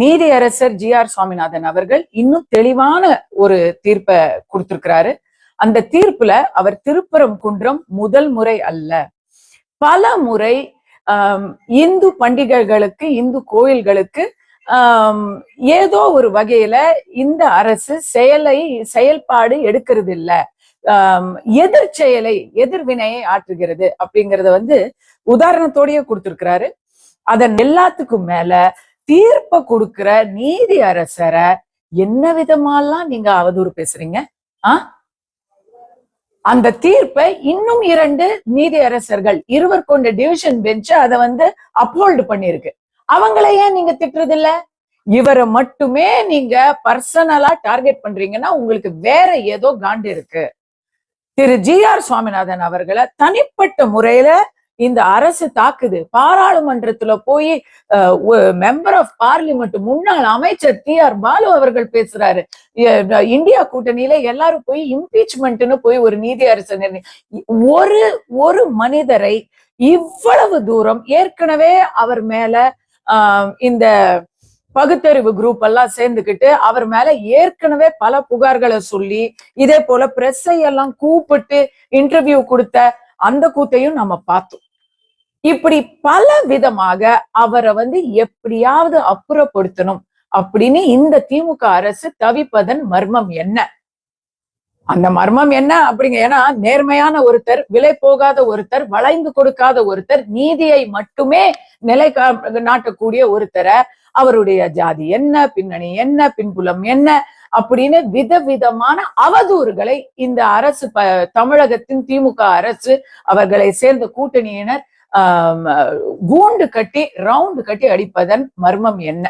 நீதியரசர் ஜி.ஆர். சுவாமிநாதன் அவர்கள் இன்னும் தெளிவான ஒரு தீர்ப்பை கொடுத்திருக்கிறாரு. அந்த தீர்ப்புல அவர் திருப்பரங்குன்றம் முதல் முறை அல்ல, பல முறை இந்து பண்டிகைகளுக்கு, இந்து கோயில்களுக்கு ஏதோ ஒரு வகையில இந்த அரசு செயல்பாடு எடுக்கிறது இல்ல, எதிர்வினையை ஆற்றுகிறது அப்படிங்கறத உதாரணத்தோடய கொடுத்திருக்கிறாரு. அதன் எல்லாத்துக்கும் மேல தீர்ப்பை கொடுக்கிற நீதி அரசரை என்ன விதமாலாம் நீங்க அவதூறு பேசுறீங்க? அந்த தீர்ப்பை இன்னும் 2 நீதி அரசர்கள் இருவர் கொண்ட டிவிஷன் பெஞ்ச் அதை அப்ஹோல்டு பண்ணிருக்கு. அவங்களை ஏன் நீங்க திட்டுறது இல்ல? இவரை மட்டுமே நீங்க பர்சனலா டார்கெட் பண்றீங்கன்னா உங்களுக்கு வேற ஏதோ காண்டு இருக்கு. திரு ஜி.ஆர். சுவாமிநாதன் அவர்களை தனிப்பட்ட முறையில இந்த அரசு தாக்குது. பாராளுமன்றத்துல போய் மெம்பர் ஆஃப் பார்லிமெண்ட் முன்னாள் அமைச்சர் டி.ஆர். பாலு அவர்கள் பேசுறாரு, இந்தியா கூட்டணியில எல்லாரும் போய் இம்பீச்மெண்ட்னு போய் ஒரு நீதி அரசர் ஒரு மனிதரை இவ்வளவு தூரம் ஏற்கனவே அவர் மேல இந்த பகுத்தறிவு குரூப் எல்லாம் சேர்ந்துக்கிட்டு அவர் மேல ஏற்கனவே பல புகார்களை சொல்லி இதே போல பிரஸ்ஸை எல்லாம் கூப்பிட்டு இன்டர்வியூ கொடுத்த அந்த கூத்தையும் நம்ம பார்த்தோம். இப்படி பல விதமாக அவரை எப்படியாவது அப்புறப்படுத்தணும் அப்படின்னு இந்த திமுக அரசு தவிப்பதன் மர்மம் என்ன? அந்த மர்மம் என்ன அப்படிங்க? ஏன்னா நேர்மையான ஒருத்தர், விலை போகாத ஒருத்தர், வளைந்து கொடுக்காத ஒருத்தர், நீதியை மட்டுமே நிலை நாட்டக்கூடிய ஒருத்தரை அவருடைய ஜாதி என்ன, பின்னணி என்ன, பின்புலம் என்ன அப்படின்னு விதவிதமான அவதூறுகளை இந்த அரசு தமிழகத்தின் திமுக அரசு அவர்களை சேர்ந்த கூட்டணியினர் கூண்டு கட்டி ரவுண்டு கட்டி அடிப்பதன் மர்மம் என்ன?